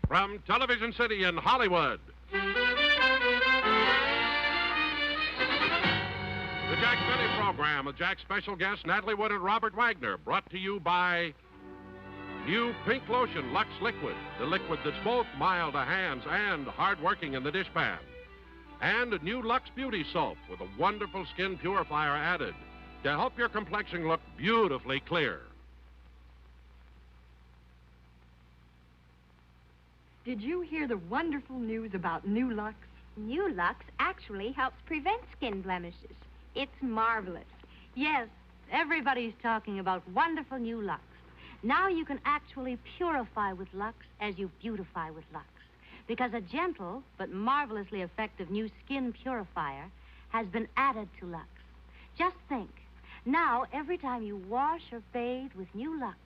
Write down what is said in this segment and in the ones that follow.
From Television City in Hollywood, the Jack Benny program with Jack's special guests Natalie Wood and Robert Wagner, brought to you by new Pink Lotion Lux Liquid, the liquid that's both mild to hands and hard-working in the dishpan. And new Lux Beauty Soap with a wonderful skin purifier added to help your complexion look beautifully clear. Did you hear the wonderful news about New Lux? New Lux actually helps prevent skin blemishes. It's marvelous. Yes, everybody's talking about wonderful New Lux. Now you can actually purify with Lux as you beautify with Lux. Because a gentle but marvelously effective new skin purifier has been added to Lux. Just think, now every time you wash or bathe with New Lux,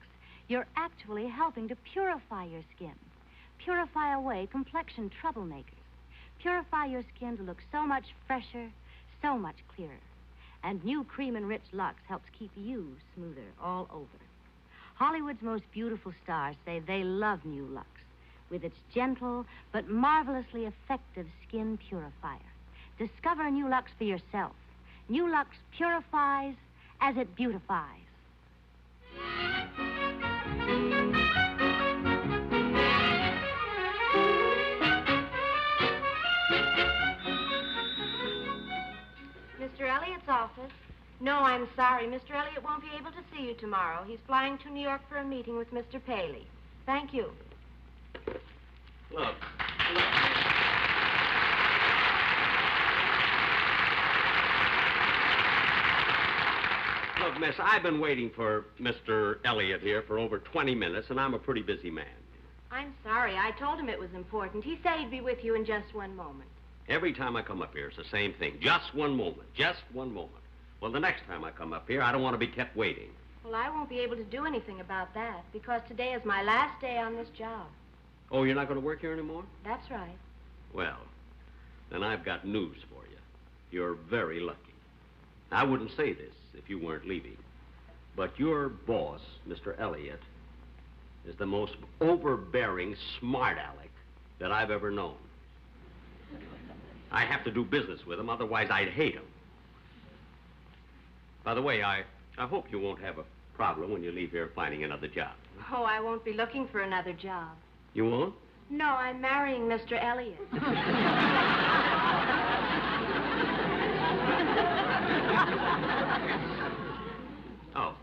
you're actually helping to purify your skin. Purify away complexion troublemakers. Purify your skin to look so much fresher, so much clearer. And new cream and rich Lux helps keep you smoother all over. Hollywood's most beautiful stars say they love New Lux with its gentle but marvelously effective skin purifier. Discover New Lux for yourself. New Lux purifies as it beautifies. Mr. Elliott's office. No, I'm sorry. Mr. Elliott won't be able to see you tomorrow. He's flying to New York for a meeting with Mr. Paley. Thank you. Look, miss, I've been waiting for Mr. Elliott here for over 20 minutes, and I'm a pretty busy man. I'm sorry. I told him it was important. He said he'd be with you in just one moment. Every time I come up here, it's the same thing. Just one moment. Just one moment. Well, the next time I come up here, I don't want to be kept waiting. Well, I won't be able to do anything about that because today is my last day on this job. Oh, you're not going to work here anymore? That's right. Well, then I've got news for you. You're very lucky. I wouldn't say this if you weren't leaving, but your boss, Mr. Elliott, is the most overbearing smart aleck that I've ever known. I have to do business with him, otherwise I'd hate him. By the way, I hope you won't have a problem when you leave here finding another job. Oh, I won't be looking for another job. You won't? No, I'm marrying Mr. Elliott. Oh.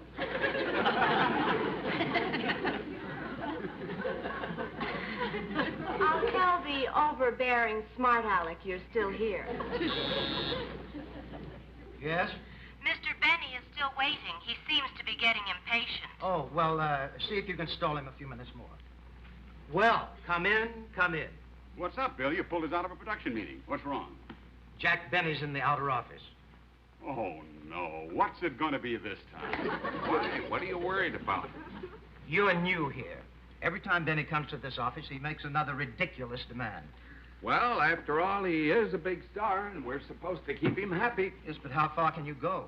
I'll tell the overbearing smart aleck you're still here. Yes? Mr. Benny is still waiting. He seems to be getting impatient. Oh, well, see if you can stall him a few minutes more. Well, come in, come in. What's up, Bill? You pulled us out of a production meeting. What's wrong? Jack Benny's in the outer office. Oh, no. What's it going to be this time? Why? What are you worried about? You're new here. Every time Benny comes to this office, he makes another ridiculous demand. Well, after all, he is a big star, and we're supposed to keep him happy. Yes, but how far can you go?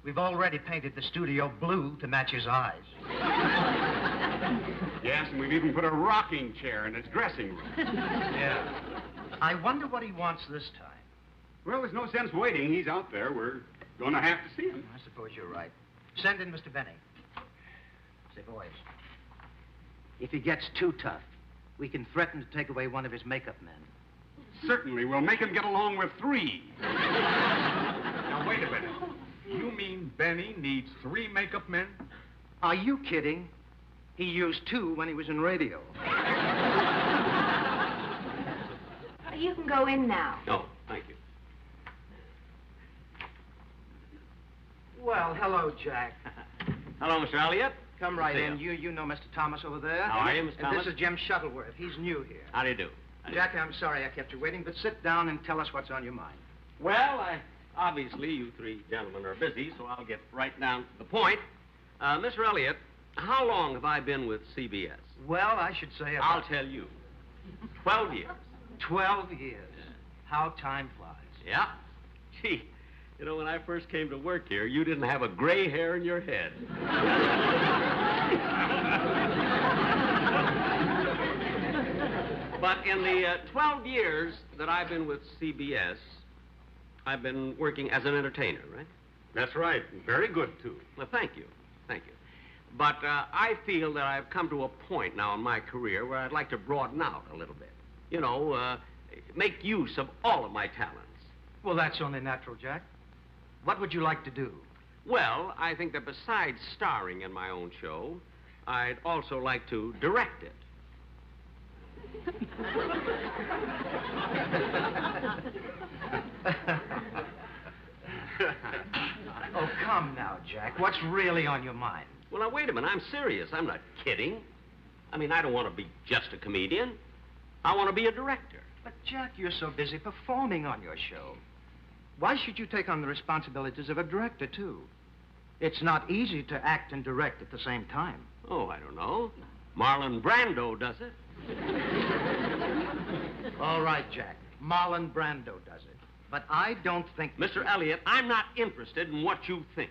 We've already painted the studio blue to match his eyes. Yes, and we've even put a rocking chair in his dressing room. Yeah. I wonder what he wants this time. Well, there's no sense waiting. He's out there. We're going to have to see him. I suppose you're right. Send in Mr. Benny. Say, boys, if he gets too tough, we can threaten to take away one of his makeup men. Certainly. We'll make him get along with 3. Now, wait a minute. You mean Benny needs 3 makeup men? Are you kidding? He used 2 when he was in radio. You can go in now. Oh, thank you. Well, hello, Jack. Hello, Mr. Elliott. Come right See in. ya. You know Mr. Thomas over there? How are you, Mr. And Thomas? this is Jim Shuttleworth. He's new here. How do you do? Jack, I'm sorry I kept you waiting, but sit down and tell us what's on your mind. Well, obviously, you 3 gentlemen are busy, so I'll get right down to the point. Mr. Elliott, how long have I been with CBS? Well, I should say I'll tell you. 12 years. 12 years. How time flies. Yeah. Gee, you know, when I first came to work here, you didn't have a gray hair in your head. But in the 12 years that I've been with CBS, I've been working as an entertainer, right? That's right. Very good, too. Well, thank you. Thank you. But I feel that I've come to a point now in my career where I'd like to broaden out a little bit. You know, make use of all of my talents. Well, that's only natural, Jack. What would you like to do? Well, I think that besides starring in my own show, I'd also like to direct it. Oh, come now, Jack. What's really on your mind? Well, now, wait a minute. I'm serious. I'm not kidding. I mean, I don't want to be just a comedian. I want to be a director. But, Jack, you're so busy performing on your show. Why should you take on the responsibilities of a director, too? It's not easy to act and direct at the same time. Oh, I don't know. Marlon Brando does it. All right, Jack. Marlon Brando does it. But I don't think... Mr. Elliott, I'm not interested in what you think.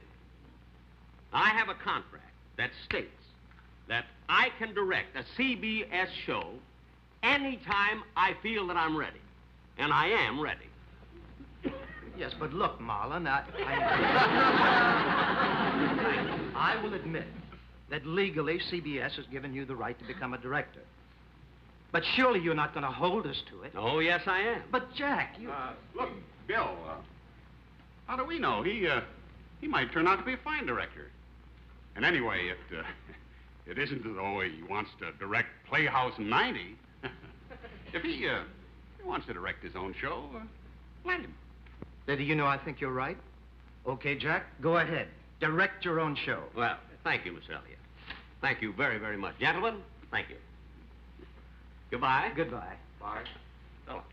I have a contract that states that I can direct a CBS show anytime I feel that I'm ready. And I am ready. Yes, but look, Marlon, I will admit that legally CBS has given you the right to become a director. But surely you're not going to hold us to it. Oh, yes, I am. But, Jack, you... Look, Bill, how do we know? He might turn out to be a fine director. And anyway, it isn't as though he wants to direct Playhouse 90. If he wants to direct his own show, let him. Do you know I think you're right? Okay, Jack, go ahead. Direct your own show. Well, thank you, Mr. Elliott. Thank you very, very much. Gentlemen, thank you. Goodbye. Goodbye. Bye. So long.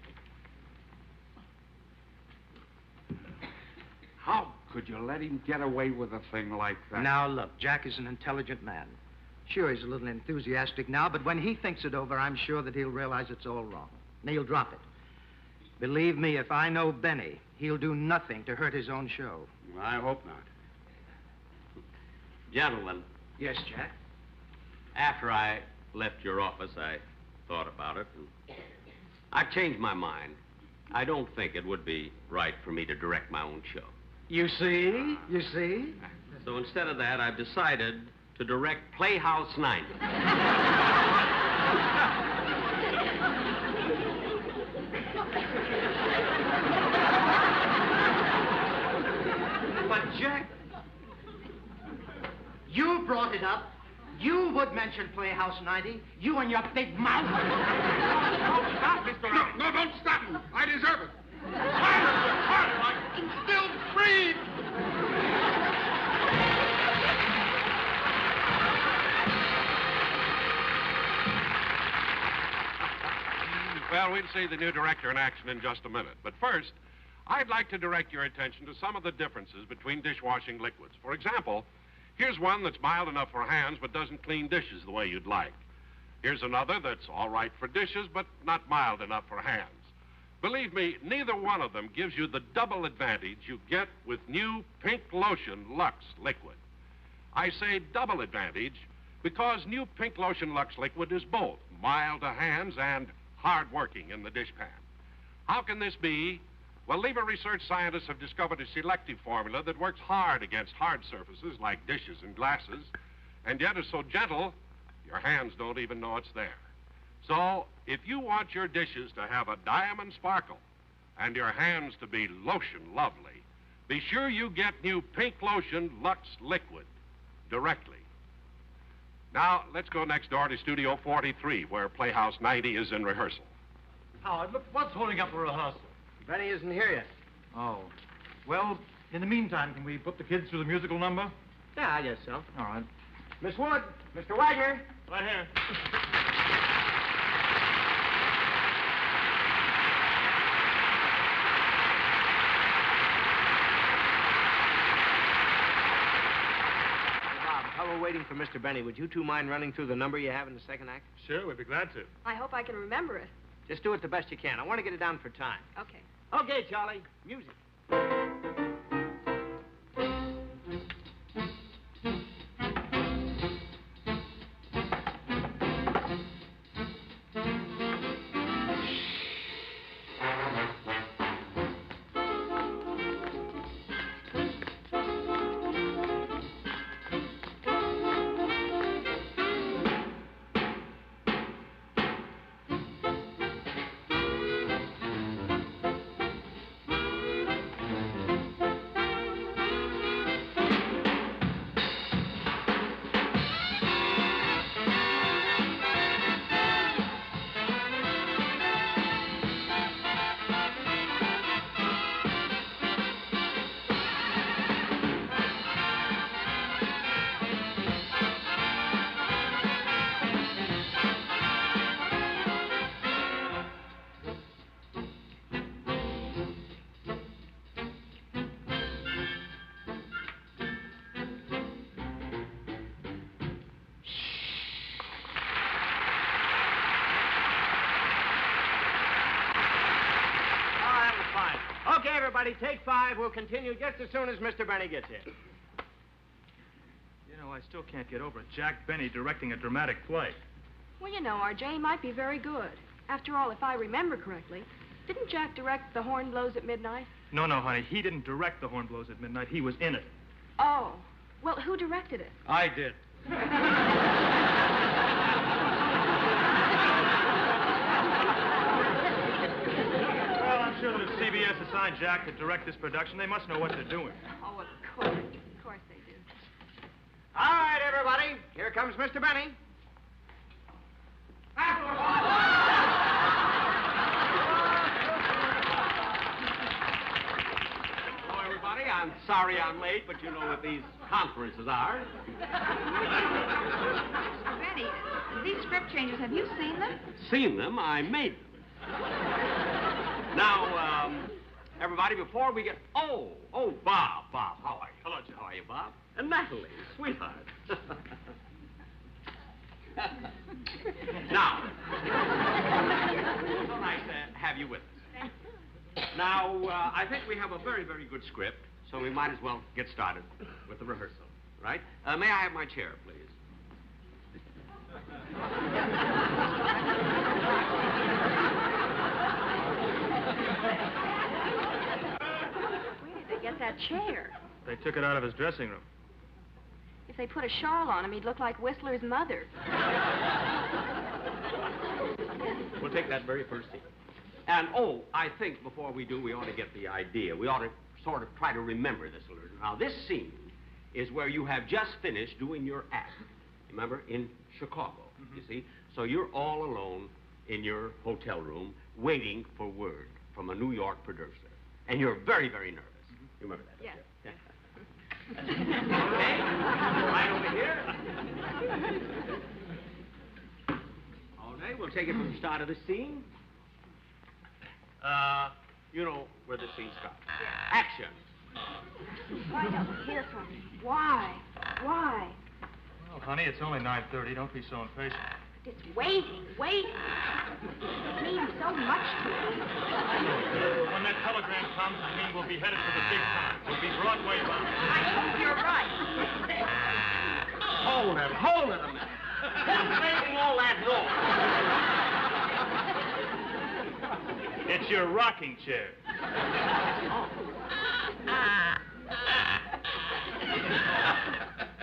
How could you let him get away with a thing like that? Now, look, Jack is an intelligent man. Sure, he's a little enthusiastic now, but when he thinks it over, I'm sure that he'll realize it's all wrong. And he'll drop it. Believe me, if I know Benny, he'll do nothing to hurt his own show. Well, I hope not. Gentlemen. Yes, Jack? After I left your office, I thought about it, and I've changed my mind. I don't think it would be right for me to direct my own show. You see? You see? So instead of that, I've decided to direct Playhouse 90. But, Jack, you brought it up. You would mention Playhouse 90. You and your big mouth. Don't stop, Mr. No, don't stop him. I deserve it. Harder, I can still breathe. Well, we'll see the new director in action in just a minute. But first, I'd like to direct your attention to some of the differences between dishwashing liquids. For example, here's one that's mild enough for hands but doesn't clean dishes the way you'd like. Here's another that's all right for dishes but not mild enough for hands. Believe me, neither one of them gives you the double advantage you get with new Pink Lotion Lux Liquid. I say double advantage because new Pink Lotion Lux Liquid is both mild to hands and hard-working in the dishpan. How can this be? Well, Lever research scientists have discovered a selective formula that works hard against hard surfaces like dishes and glasses, and yet is so gentle, your hands don't even know it's there. So, if you want your dishes to have a diamond sparkle and your hands to be lotion lovely, be sure you get new Pink Lotion Lux Liquid directly. Now, let's go next door to Studio 43, where Playhouse 90 is in rehearsal. Howard, look, what's holding up the rehearsal? Benny isn't here yet. Oh. Well, in the meantime, can we put the kids through the musical number? Yeah, I guess so. All right. Miss Wood, Mr. Wagner. Right here. While we're waiting for Mr. Benny, would you two mind running through the number you have in the second act? Sure, we'd be glad to. I hope I can remember it. Just do it the best you can. I want to get it down for time. Okay. Okay, Charlie. Music. everybody, take 5. We'll continue just as soon as Mr. Benny gets here. You know, I still can't get over it. Jack Benny directing a dramatic play. Well, you know, R.J. he might be very good. After all, if I remember correctly, didn't Jack direct The Horn Blows at Midnight? No, honey. He didn't direct The Horn Blows at Midnight. He was in it. Oh. Well, who directed it? I did. Well, I'm sure that if CBS assigned Jack to direct this production, they must know what they're doing. Oh, of course. Of course they do. All right, everybody. Here comes Mr. Benny. Hello, everybody. I'm sorry I'm late, but you know what these conferences are. Mr. Benny, these script changes, have you seen them? Seen them, I made them. Now, everybody, before we get... Oh, Bob, how are you? Hello, Joe. How are you, Bob? And Natalie, sweetheart. Now, so nice to have you with us. Now, I think we have a very, very good script, so we might as well get started with the rehearsal, right? May I have my chair, please? Where did they get that chair? They took it out of his dressing room. If they put a shawl on him, he'd look like Whistler's mother. We'll take that very first scene. And, I think before we do, we ought to get the idea. We ought to sort of try to remember this a little. Now, this scene is where you have just finished doing your act. Remember, in Chicago, you see? So you're all alone in your hotel room waiting for word from a New York producer. And you're very, very nervous. You remember that? Yes. Yeah. Okay, right over here. Okay, we'll take it from the start of the scene. You know where the scene starts. Action. Why don't we hear from him? Why? Why? Well, honey, it's only 9:30. Don't be so impatient. It's waiting. It means so much to me. When that telegram comes, I mean we'll be headed for the big time. We'll be Broadway bound. I hope you're right. Hold it a minute. Who's making all that noise? It's your rocking chair.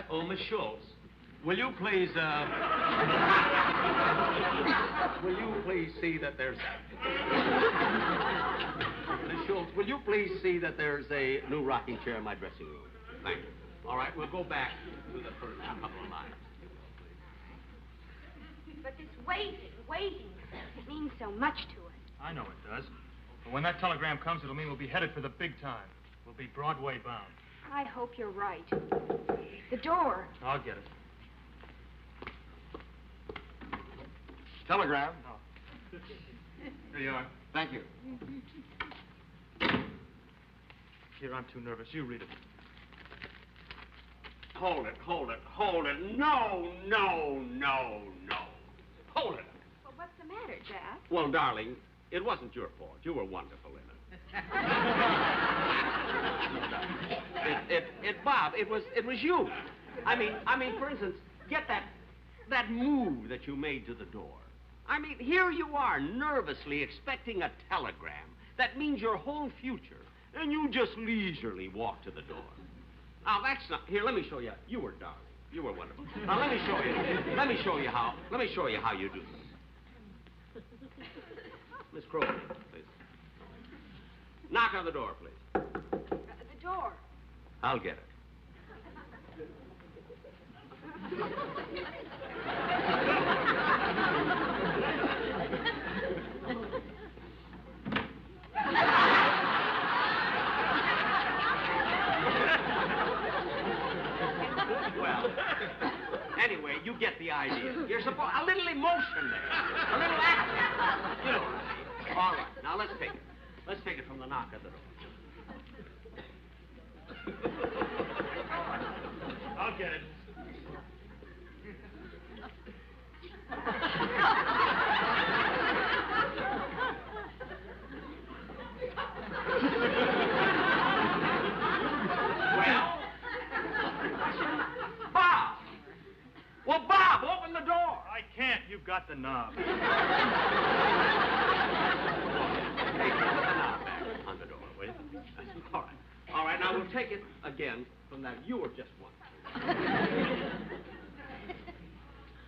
Oh, Miss Schultz, will you please see that there's... Miss Schultz, will you please see that there's a new rocking chair in my dressing room? Thank you. All right, we'll go back to the first couple of lines. But this waiting, it means so much to us. I know it does. But when that telegram comes, it'll mean we'll be headed for the big time. We'll be Broadway bound. I hope you're right. The door. I'll get it. Telegram. Oh. Here you are. Thank you. Here, I'm too nervous. You read it. Hold it. No. Hold it. Well, what's the matter, Jack? Well, darling, it wasn't your fault. You were wonderful in it. Bob, it was you. I mean, for instance, get that move that you made to the door. I mean, here you are, nervously expecting a telegram. That means your whole future, and you just leisurely walk to the door. Now, that's not... Here, let me show you. You were darling. You were wonderful. Now, let me show you how you do this. Miss Crowley, please. Knock on the door, please. The door. I'll get it. Well, anyway, you get the idea. You're supposed... A little emotion there. A little action. You know. All right, now let's take it. Let's take it from the knock at the door. I'll get it. I can't. You've got the knob. Hey, put the knob back on the door, will you? All right. All right, now we'll take it again from that. You were just one.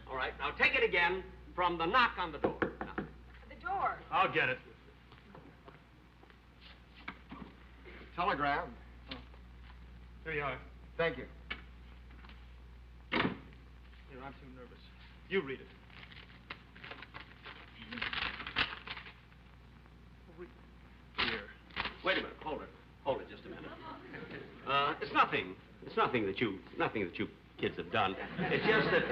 All right, now take it again from the knock on the door. Now. The door. I'll get it. Telegram. Here you are. Thank you. Here, I'm too nervous. You read it. Here. Wait a minute. Hold it. Hold it just a minute. It's nothing. It's nothing that you kids have done. It's just that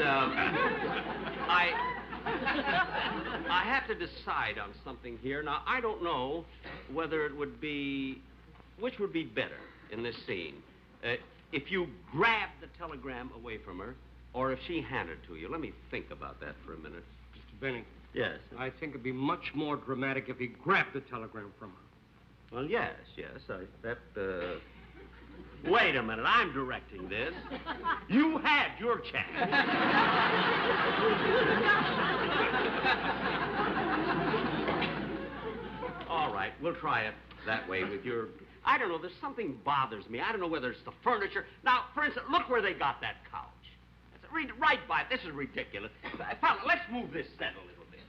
I have to decide on something here. Now, I don't know whether it would be, which would be better in this scene. If you grabbed the telegram away from her, or if she handed it to you. Let me think about that for a minute. Mr. Benning. Yes. I think it'd be much more dramatic if he grabbed the telegram from her. Well, yes. Wait a minute. I'm directing this. You had your chance. All right. We'll try it that way with your... I don't know. There's something bothers me. I don't know whether it's the furniture. Now, for instance, look where they got that couch. Read right by it. This is ridiculous. Fella, let's move this set a little bit.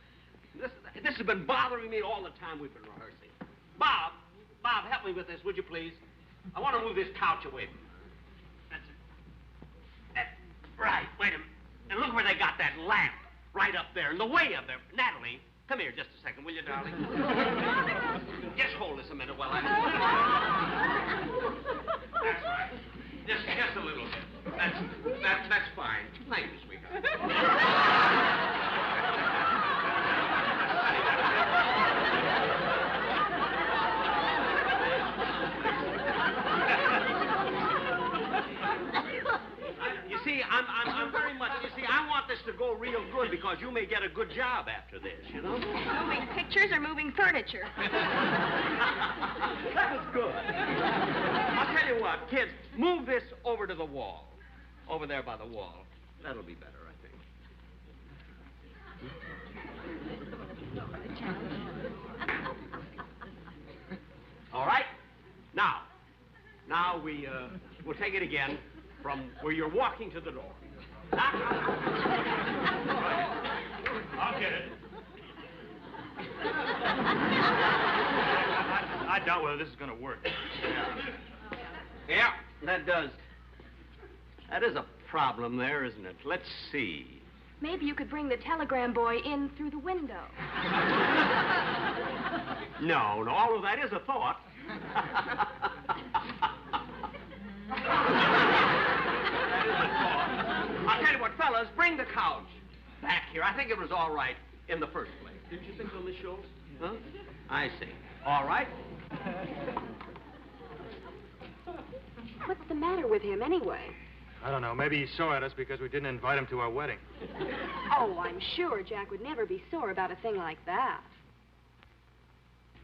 This has been bothering me all the time we've been rehearsing. Bob, help me with this, would you please? I want to move this couch away from me. That's it. Right, wait a minute. And look where they got that lamp. Right up there, in the way of there. Natalie, come here just a second, will you, darling? Just hold this a minute while I... That's right. Just a little bit. That's fine. Thank you, sweetheart. You see, I'm very much. You see, I want this to go real good because you may get a good job after this. You know. Moving pictures or moving furniture? That was good. I'll tell you what, kids, move this over to the wall. Over there by the wall. That'll be better, I think. All right? Now we'll take it again from where you're walking to the door. I'll get it. I doubt whether this is going to work. Yeah, that does. That is a problem there, isn't it? Let's see. Maybe you could bring the telegram boy in through the window. No, all of that is a thought. That is a thought. I'll tell you what, fellas, bring the couch back here. I think it was all right in the first place. Didn't you think so, Miss Schultz? Huh? I see. All right. What's the matter with him, anyway? I don't know. Maybe he's sore at us because we didn't invite him to our wedding. Oh, I'm sure Jack would never be sore about a thing like that.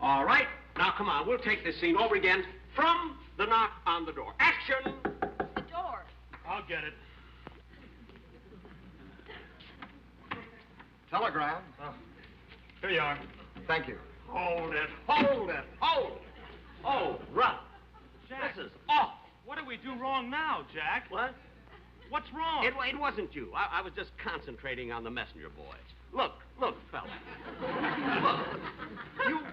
All right. Now, come on. We'll take this scene over again from the knock on the door. Action! The door. I'll get it. Telegram. Oh, here you are. Thank you. Hold it. Hold it. Hold it. Oh, run. Jack. This is awful. What do we do wrong now, Jack? What? What's wrong? It wasn't you. I was just concentrating on the messenger boys. Look, fella. Look.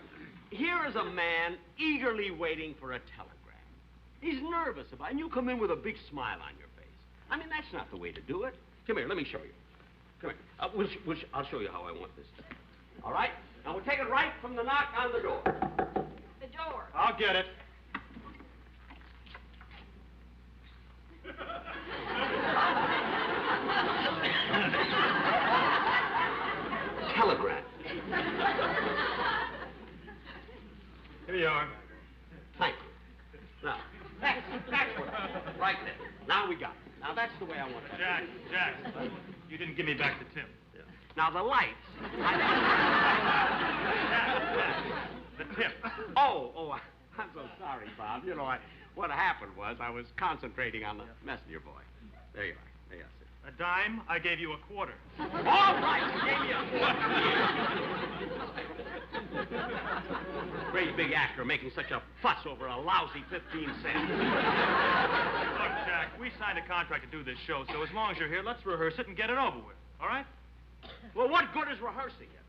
Here is a man eagerly waiting for a telegram. He's nervous about it, and you come in with a big smile on your face. I mean, that's not the way to do it. Come here, let me show you. Come here. I'll show you how I want this done. All right? Now, we'll take it right from the knock on the door. The door. I'll get it. Telegram. Here you are. Thank you. Now, that's what right there. Now we got it. Now, that's the way I want it. Jack, you didn't give me back the tip. Yeah. Now, the lights. The tip. Oh, I'm so sorry, Bob. You know, what happened was I was concentrating on the messenger boy. There you are. There you are, sir. A dime, I gave you a quarter. All right, you gave me a quarter. Great big actor making such a fuss over a lousy 15 cents. Look, Jack, we signed a contract to do this show, so as long as you're here, let's rehearse it and get it over with, all right? Well, what good is rehearsing it?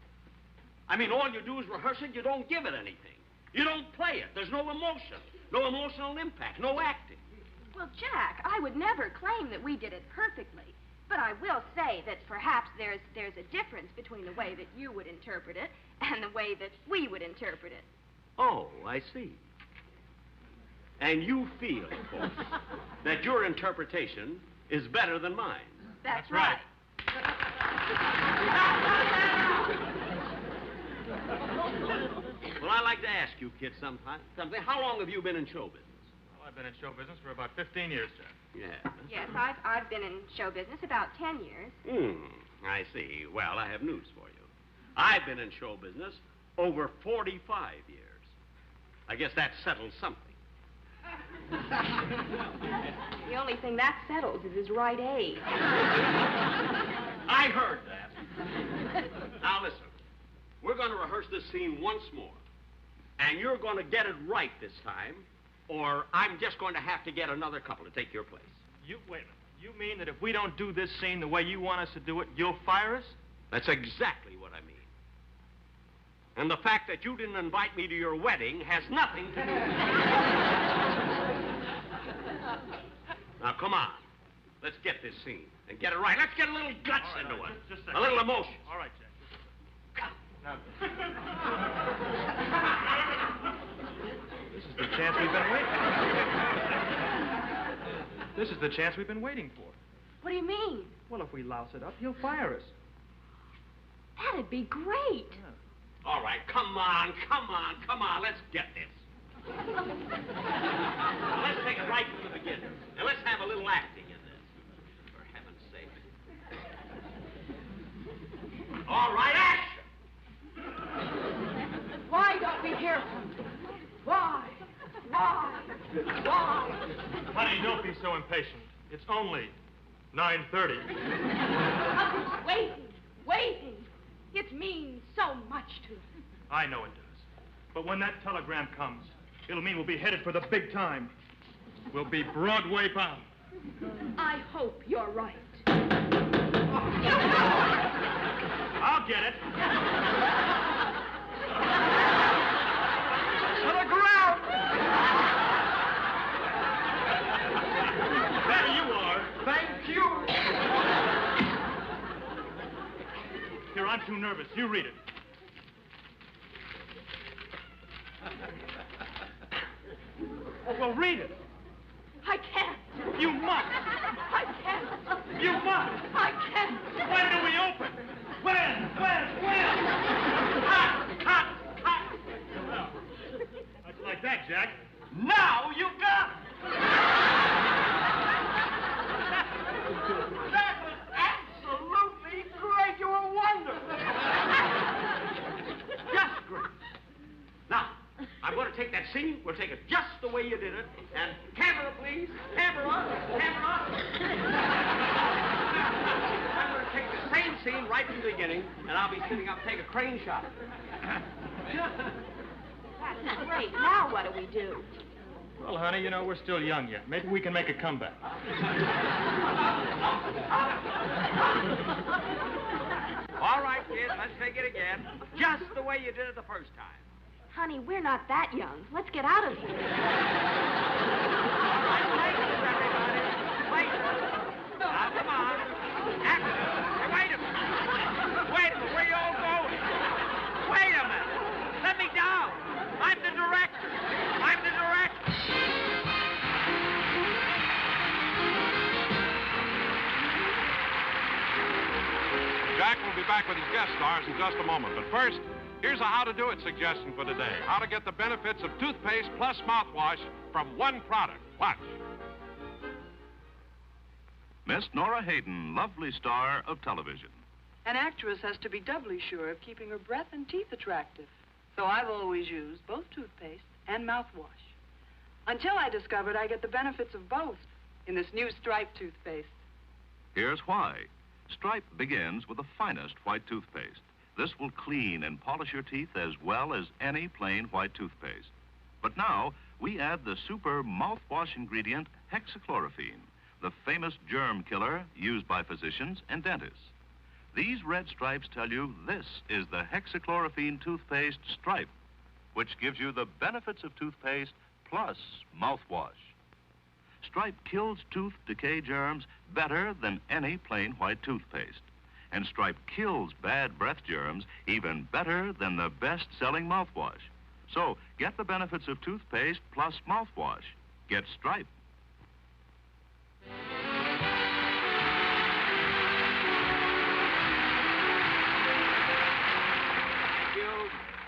I mean, all you do is rehearse it, you don't give it anything. You don't play it. There's no emotion, no emotional impact, no acting. Well, Jack, I would never claim that we did it perfectly. But I will say that perhaps there's a difference between the way that you would interpret it and the way that we would interpret it. Oh, I see. And you feel, of course, that your interpretation is better than mine. That's right. Well, I'd like to ask you kids something. How long have you been in show business? Well, I've been in show business for about 15 years, Jack. Yeah. Yes, I've been in show business about 10 years. I see. Well, I have news for you. I've been in show business over 45 years. I guess that settles something. The only thing that settles is his right age. I heard that. Now, listen. We're going to rehearse this scene once more. And you're going to get it right this time, or I'm just going to have to get another couple to take your place. Wait a minute. You mean that if we don't do this scene the way you want us to do it, you'll fire us? That's exactly what I mean. And the fact that you didn't invite me to your wedding has nothing to do with it. Now, come on. Let's get this scene and get it right. Let's get a little guts into it. Just a little emotion. All right, Jack. Now, this is the chance we've been waiting for. This is the chance we've been waiting for. What do you mean? Well, if we louse it up, he'll fire us. That'd be great. Yeah. All right, come on. Let's get this. Now, let's take it right from the beginning. And let's have a little acting in this. For heaven's sake. All right, action! Why don't we hear from him? Why? Honey, don't be so impatient. It's only 9:30. Waiting. It means so much to us. I know it does. But when that telegram comes, it'll mean we'll be headed for the big time. We'll be Broadway bound. I hope you're right. I'll get it. To the ground! There you are. Thank you! Here, I'm too nervous. You read it. Well, read it. I can't. You must. I can't. You must. I can't. When do we open? When? Cut. That's like that, Jack. Now you got it! That was absolutely great! You were wonderful! Just great. Now, I'm going to take that scene. We'll take it just the way you did it. And camera, please. Camera. I'm going to take the same scene right from the beginning, and I'll be sitting up, take a crane shot. That's great. Now what do we do? Well, honey, you know, we're still young yet. Maybe we can make a comeback. All right, kids, let's take it again. Just the way you did it the first time. Honey, we're not that young. Let's get out of here. All right, places, everybody. Places. Now, come on. Action. Hey, wait a minute. Where you all going? Wait a minute. Let me down. I'm the director. Jack will be back with his guest stars in just a moment. But first, here's a how-to-do-it suggestion for today. How to get the benefits of toothpaste plus mouthwash from one product. Watch. Miss Nora Hayden, lovely star of television. An actress has to be doubly sure of keeping her breath and teeth attractive. So I've always used both toothpaste and mouthwash. Until I discovered I get the benefits of both in this new striped toothpaste. Here's why. Stripe begins with the finest white toothpaste. This will clean and polish your teeth as well as any plain white toothpaste. But now, we add the super mouthwash ingredient hexachlorophene, the famous germ killer used by physicians and dentists. These red stripes tell you this is the hexachlorophene toothpaste Stripe, which gives you the benefits of toothpaste plus mouthwash. Stripe kills tooth decay germs better than any plain white toothpaste. And Stripe kills bad breath germs even better than the best-selling mouthwash. So, get the benefits of toothpaste plus mouthwash. Get Stripe.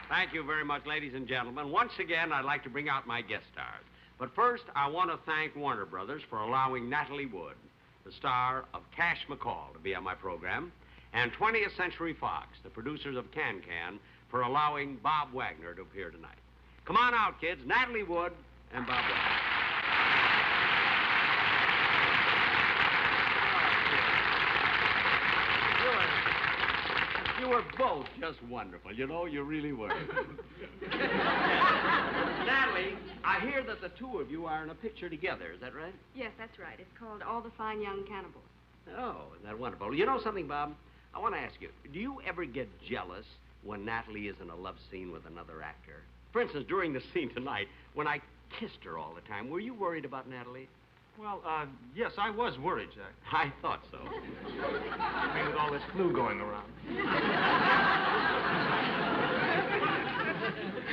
Thank you very much, ladies and gentlemen. Once again, I'd like to bring out my guest stars. But first, I want to thank Warner Brothers for allowing Natalie Wood, the star of Cash McCall, to be on my program, and 20th Century Fox, the producers of Can-Can, for allowing Bob Wagner to appear tonight. Come on out, kids. Natalie Wood and Bob Wagner. You were both just wonderful. You know, you really were. Natalie, I hear that the two of you are in a picture together. Is that right? Yes, that's right. It's called All the Fine Young Cannibals. Oh, isn't that wonderful? You know something, Bob? I want to ask you, do you ever get jealous when Natalie is in a love scene with another actor? For instance, during the scene tonight, when I kissed her all the time, were you worried about Natalie? Well, yes, I was worried, Jack. I thought so. I mean, with all this flu going around.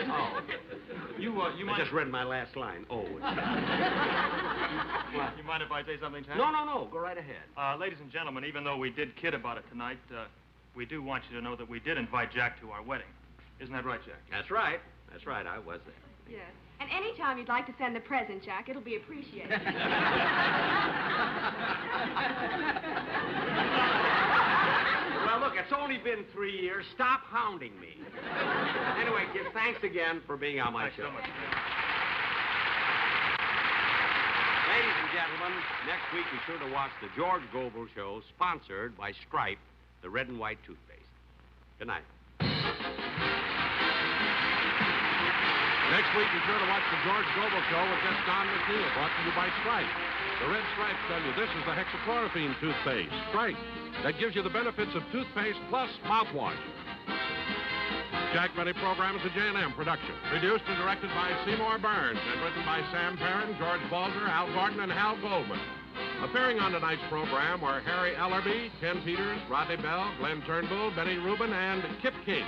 Oh. You I just read my last line. Oh. You mind if I say something, Jack? No. Go right ahead. Ladies and gentlemen, even though we did kid about it tonight, we do want you to know that we did invite Jack to our wedding. Isn't that right, Jack? That's right. That's right. I was there. Yes. And any time you'd like to send a present, Jack, it'll be appreciated. Well, look, it's only been 3 years. Stop hounding me. Anyway, kids, thanks again for being on my show. Thanks so much. Ladies and gentlemen, next week be sure to watch the George Gobel Show, sponsored by Stripe, the red and white toothpaste. Good night. Next week, be sure to watch the George Gobel Show with guest Don McNeil, brought to you by Stripe. The red stripes tell you this is the hexachlorophene toothpaste, Stripe, that gives you the benefits of toothpaste plus mouthwash. Jack Benny program is a J&M production, produced and directed by Seymour Burns, and written by Sam Perrin, George Balzer, Al Gordon, and Hal Goldman. Appearing on tonight's program were Harry Ellerby, Ken Peters, Rodney Bell, Glenn Turnbull, Benny Rubin, and Kip King.